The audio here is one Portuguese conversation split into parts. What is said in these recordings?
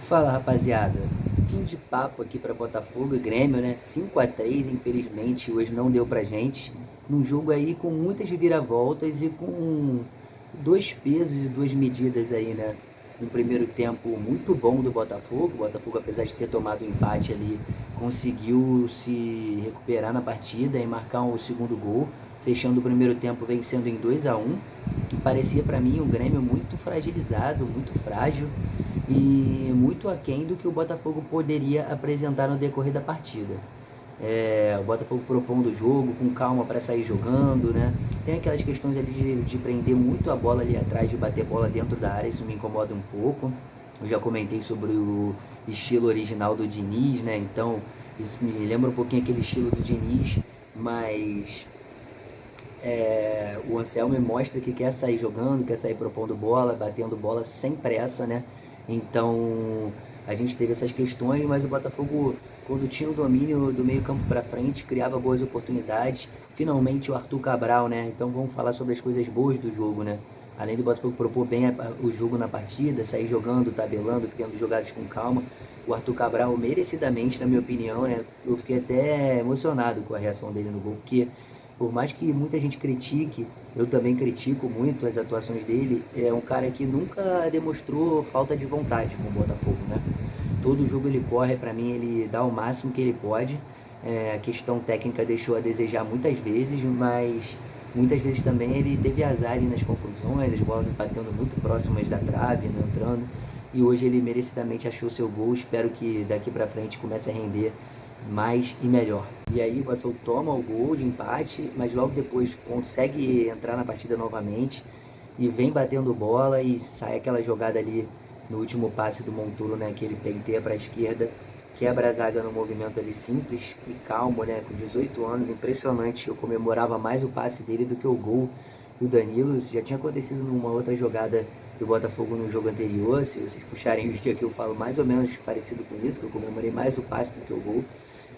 Fala, rapaziada, fim de papo aqui para Botafogo e Grêmio, né? 5-3, infelizmente hoje não deu pra gente. Num jogo aí com muitas reviravoltas e com dois pesos e duas medidas aí, né? No primeiro tempo muito bom do Botafogo. O Botafogo, apesar de ter tomado um empate ali, conseguiu se recuperar na partida e marcar o segundo gol, fechando o primeiro tempo vencendo em 2-1. Que parecia para mim um Grêmio muito fragilizado, muito frágil e muito aquém do que o Botafogo poderia apresentar no decorrer da partida. O Botafogo propondo o jogo com calma para sair jogando, né? Tem aquelas questões ali de prender muito a bola ali atrás, de bater bola dentro da área, isso me incomoda um pouco. Eu já comentei sobre o estilo original do Diniz, né? Então isso me lembra um pouquinho aquele estilo do Diniz, mas o Anselmo mostra que quer sair jogando, quer sair propondo bola, batendo bola sem pressa, né? Então a gente teve essas questões, mas o Botafogo, quando tinha o domínio do meio campo para frente, criava boas oportunidades. Finalmente o Arthur Cabral, né? Então vamos falar sobre as coisas boas do jogo, né? Além do Botafogo propor bem o jogo na partida, sair jogando, tabelando, criando jogadas com calma, o Arthur Cabral merecidamente, na minha opinião, né? Eu fiquei até emocionado com a reação dele no gol, porque por mais que muita gente critique, eu também critico muito as atuações dele, é um cara que nunca demonstrou falta de vontade com o Botafogo, né? Todo jogo ele corre, para mim ele dá o máximo que ele pode. A questão técnica deixou a desejar muitas vezes, mas muitas vezes também ele teve azar nas conclusões, as bolas batendo muito próximas da trave, não entrando. E hoje ele merecidamente achou seu gol. Espero que daqui para frente comece a render mais e melhor. E aí o Botafogo toma o gol de empate, mas logo depois consegue entrar na partida novamente e vem batendo bola e sai aquela jogada ali no último passe do Monturo, né, que ele penteia para a esquerda, quebra a zaga no movimento ali simples e calmo, né, com 18 anos, impressionante. Eu comemorava mais o passe dele do que o gol do Danilo. Isso já tinha acontecido numa outra jogada do Botafogo no jogo anterior. Se vocês puxarem o vídeo aqui, eu falo mais ou menos parecido com isso, que eu comemorei mais o passe do que o gol.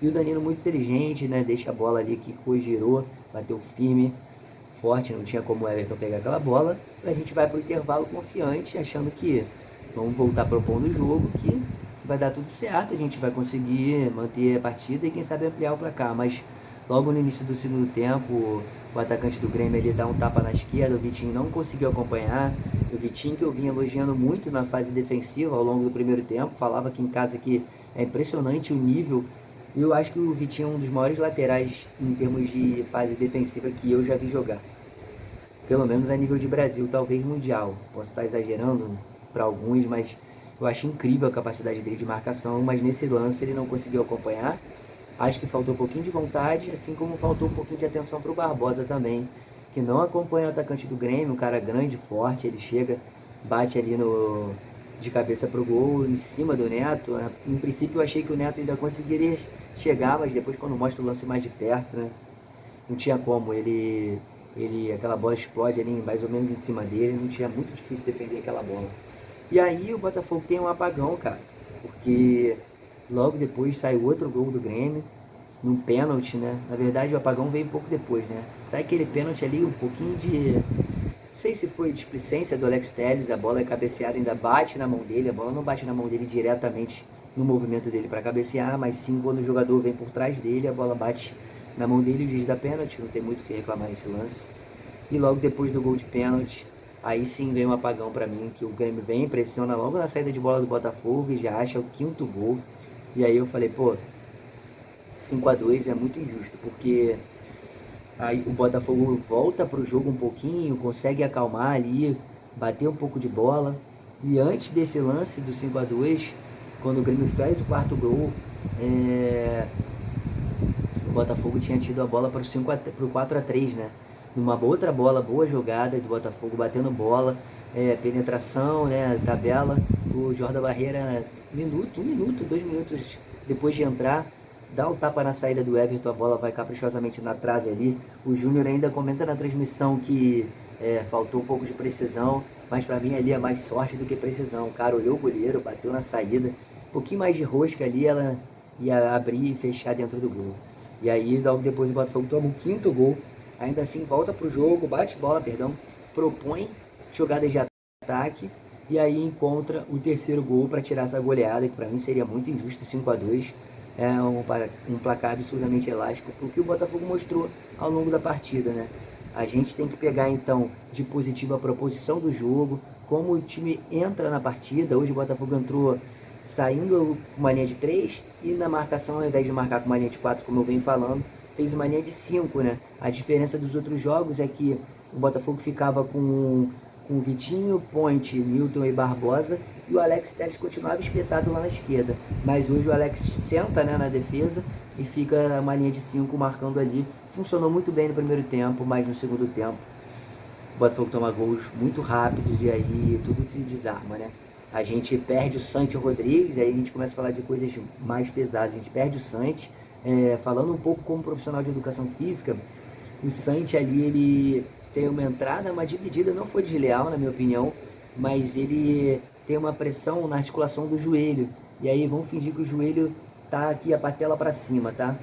E o Danilo muito inteligente, né? Deixa a bola ali que girou, bateu firme, forte, não tinha como o Everton pegar aquela bola. A gente vai para o intervalo confiante, achando que vamos voltar propondo o jogo, que vai dar tudo certo, a gente vai conseguir manter a partida e quem sabe ampliar o placar. Mas logo no início do segundo tempo, o atacante do Grêmio ele dá um tapa na esquerda, o Vitinho não conseguiu acompanhar. O Vitinho, que eu vinha elogiando muito na fase defensiva ao longo do primeiro tempo, falava aqui em casa que é impressionante o nível. E eu acho que o Vitinho é um dos maiores laterais em termos de fase defensiva que eu já vi jogar. Pelo menos a nível de Brasil, talvez mundial. Posso estar exagerando para alguns, mas eu acho incrível a capacidade dele de marcação, mas nesse lance ele não conseguiu acompanhar. Acho que faltou um pouquinho de vontade, assim como faltou um pouquinho de atenção para o Barbosa também, que não acompanha o atacante do Grêmio, um cara grande, forte, ele chega, bate ali de cabeça pro gol, em cima do Neto. Em princípio eu achei que o Neto ainda conseguiria chegar, mas depois quando mostra o lance mais de perto, né, não tinha como, aquela bola explode ali mais ou menos em cima dele, não tinha, muito difícil defender aquela bola. E aí o Botafogo tem um apagão, cara, porque logo depois sai o outro gol do Grêmio, num pênalti, né? Na verdade o apagão veio um pouco depois, né? Sai aquele pênalti ali, um pouquinho de, não sei se foi displicência do Alex Telles, a bola é cabeceada, ainda bate na mão dele, a bola não bate na mão dele diretamente no movimento dele para cabecear, mas sim quando o jogador vem por trás dele, a bola bate na mão dele, o juiz da pênalti, não tem muito o que reclamar nesse lance. E logo depois do gol de pênalti, aí sim vem um apagão para mim, que o Grêmio vem, pressiona logo na saída de bola do Botafogo e já acha o quinto gol. E aí eu falei, pô, 5-2 é muito injusto, porque aí o Botafogo volta pro jogo um pouquinho, consegue acalmar ali, bater um pouco de bola. E antes desse lance do 5-2, quando o Grêmio faz o quarto gol, o Botafogo tinha tido a bola para o 4-3, né? Numa outra bola, boa jogada do Botafogo, batendo bola, penetração, né? Tabela. O Jordan Barreira, um minuto, 2 minutos depois de entrar, dá um tapa na saída do Everton, a bola vai caprichosamente na trave ali. O Júnior ainda comenta na transmissão que faltou um pouco de precisão, mas para mim ali é mais sorte do que precisão. O cara olhou o goleiro, bateu na saída, um pouquinho mais de rosca ali, ela ia abrir e fechar dentro do gol. E aí, logo depois, o Botafogo toma o quinto gol, ainda assim volta pro jogo, bate bola, perdão, propõe jogadas de ataque e aí encontra o terceiro gol para tirar essa goleada, que para mim seria muito injusto, 5-2. É um placar absurdamente elástico, o que o Botafogo mostrou ao longo da partida, né? A gente tem que pegar então de positivo a proposição do jogo, como o time entra na partida. Hoje o Botafogo entrou saindo com uma linha de 3 e na marcação, ao invés de marcar com uma linha de 4, como eu venho falando, fez uma linha de 5, né? A diferença dos outros jogos é que o Botafogo ficava com Vitinho, Ponte, Milton e Barbosa, e o Alex Telles continuava espetado lá na esquerda. Mas hoje o Alex senta, né, na defesa e fica uma linha de 5 marcando ali. Funcionou muito bem no primeiro tempo, mas no segundo tempo o Botafogo toma gols muito rápidos e aí tudo se desarma, né? A gente perde o Santi Rodrigues, aí a gente começa a falar de coisas mais pesadas. A gente perde o Santi, falando um pouco como profissional de educação física, o Santi ali, ele tem uma entrada, uma dividida, não foi desleal na minha opinião, mas ele tem uma pressão na articulação do joelho, e aí vamos fingir que o joelho tá aqui, a patela para cima, tá?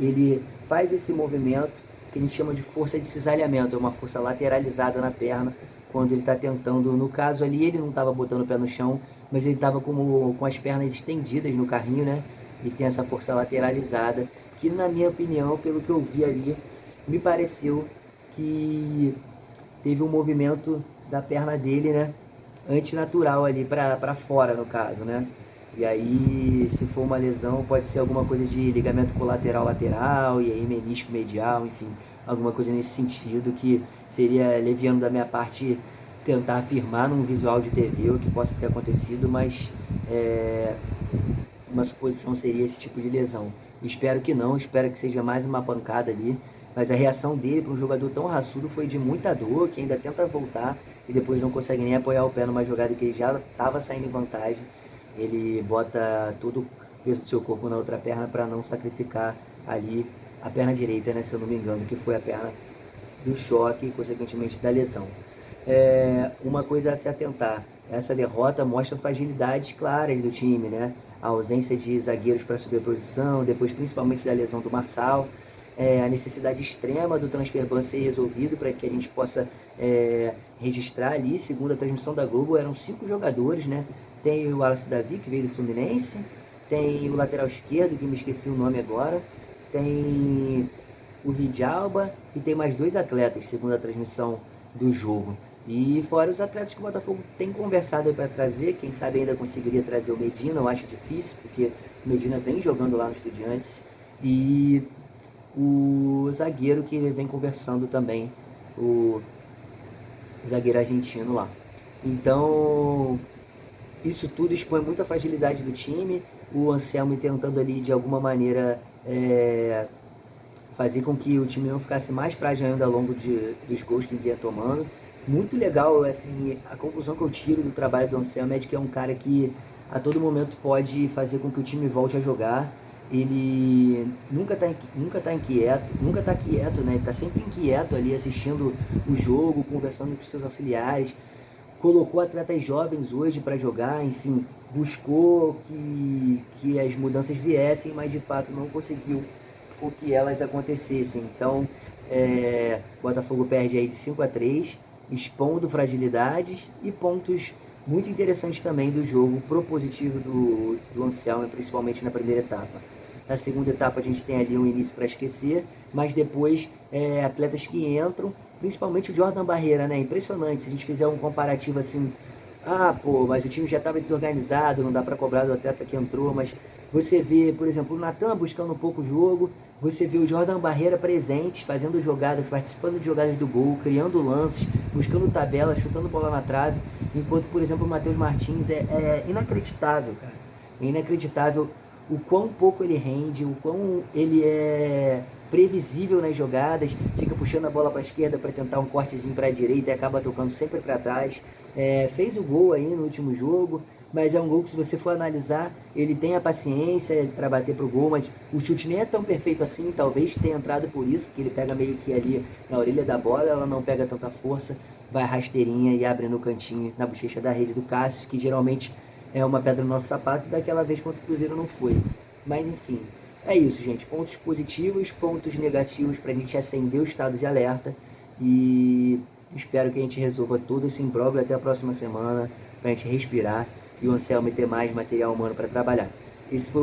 Ele faz esse movimento que a gente chama de força de cisalhamento, é uma força lateralizada na perna, quando ele está tentando, no caso ali ele não estava botando o pé no chão, mas ele estava com as pernas estendidas no carrinho, né? E tem essa força lateralizada, que na minha opinião, pelo que eu vi ali, me pareceu que teve um movimento da perna dele, né? Antinatural ali para fora, no caso, né? E aí, se for uma lesão, pode ser alguma coisa de ligamento colateral lateral, e aí menisco medial, enfim, alguma coisa nesse sentido, que seria leviano da minha parte tentar afirmar num visual de TV o que possa ter acontecido, mas uma suposição seria esse tipo de lesão. Espero que não, espero que seja mais uma pancada ali, mas a reação dele para um jogador tão raçudo foi de muita dor, que ainda tenta voltar e depois não consegue nem apoiar o pé numa jogada que ele já estava saindo em vantagem. Ele bota todo o peso do seu corpo na outra perna para não sacrificar ali a perna direita, né, se eu não me engano, que foi a perna do choque e consequentemente da lesão. Uma coisa a se atentar, essa derrota mostra fragilidades claras do time, né? A ausência de zagueiros para sobreposição, depois principalmente da lesão do Marçal, a necessidade extrema do transfer ban ser resolvido para que a gente possa registrar ali, segundo a transmissão da Globo, eram 5 jogadores, né? Tem o Wallace Davi, que veio do Fluminense, tem o lateral esquerdo, que me esqueci o nome agora, tem o Vidalba e tem mais 2 atletas, segundo a transmissão do jogo. E fora os atletas que o Botafogo tem conversado para trazer, quem sabe ainda conseguiria trazer o Medina, eu acho difícil, porque o Medina vem jogando lá no Estudiantes, e o zagueiro que vem conversando também, o zagueiro argentino lá. Então, isso tudo expõe muita fragilidade do time, o Anselmo tentando ali de alguma maneira fazer com que o time não ficasse mais frágil ainda ao longo dos gols que ele ia tomando. Muito legal, assim, a conclusão que eu tiro do trabalho do Anselmo é de que é um cara que a todo momento pode fazer com que o time volte a jogar. Ele nunca tá inquieto, nunca tá quieto, né? Ele tá sempre inquieto ali assistindo o jogo, conversando com seus auxiliares. Colocou atletas jovens hoje para jogar, enfim, buscou que as mudanças viessem, mas de fato não conseguiu com que elas acontecessem. Então, o Botafogo perde aí de 5-3, expondo fragilidades e pontos muito interessantes também do jogo propositivo do Anselmo, principalmente na primeira etapa. Na segunda etapa a gente tem ali um início para esquecer, mas depois atletas que entram, principalmente o Jordan Barreira, né? Impressionante, se a gente fizer um comparativo assim, mas o time já estava desorganizado, não dá para cobrar do atleta que entrou, mas você vê, por exemplo, o Natan buscando um pouco o jogo, você vê o Jordan Barreira presente, fazendo jogadas, participando de jogadas do gol, criando lances, buscando tabela, chutando bola na trave, enquanto, por exemplo, o Matheus Martins é inacreditável, cara. É inacreditável o quão pouco ele rende, o quão ele é previsível nas jogadas, fica puxando a bola para a esquerda para tentar um cortezinho para a direita e acaba tocando sempre para trás. Fez o gol aí no último jogo, mas é um gol que, se você for analisar, ele tem a paciência para bater pro gol, mas o chute nem é tão perfeito assim, talvez tenha entrado por isso, porque ele pega meio que ali na orelha da bola, ela não pega tanta força, vai rasteirinha e abre no cantinho, na bochecha da rede do Cássio, que geralmente é uma pedra no nosso sapato, e daquela vez contra o Cruzeiro não foi. Mas enfim, é isso, gente. Pontos positivos, pontos negativos para a gente acender o estado de alerta, e espero que a gente resolva todo esse imbróglio até a próxima semana. para a gente respirar e o Anselmo ter mais material humano para trabalhar. Essa foi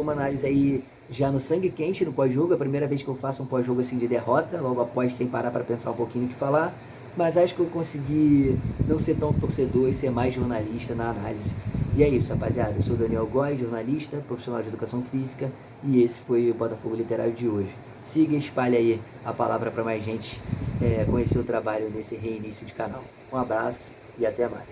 uma análise aí já no sangue quente, no pós-jogo. É a primeira vez que eu faço um pós-jogo assim de derrota, logo após, sem parar para pensar um pouquinho o que falar. Mas acho que eu consegui não ser tão torcedor e ser mais jornalista na análise. E é isso, rapaziada. Eu sou Daniel Góes, jornalista, profissional de educação física, e esse foi o Botafogo Literário de hoje. Siga e espalhe aí a palavra para mais gente conhecer o trabalho desse reinício de canal. Um abraço e até mais.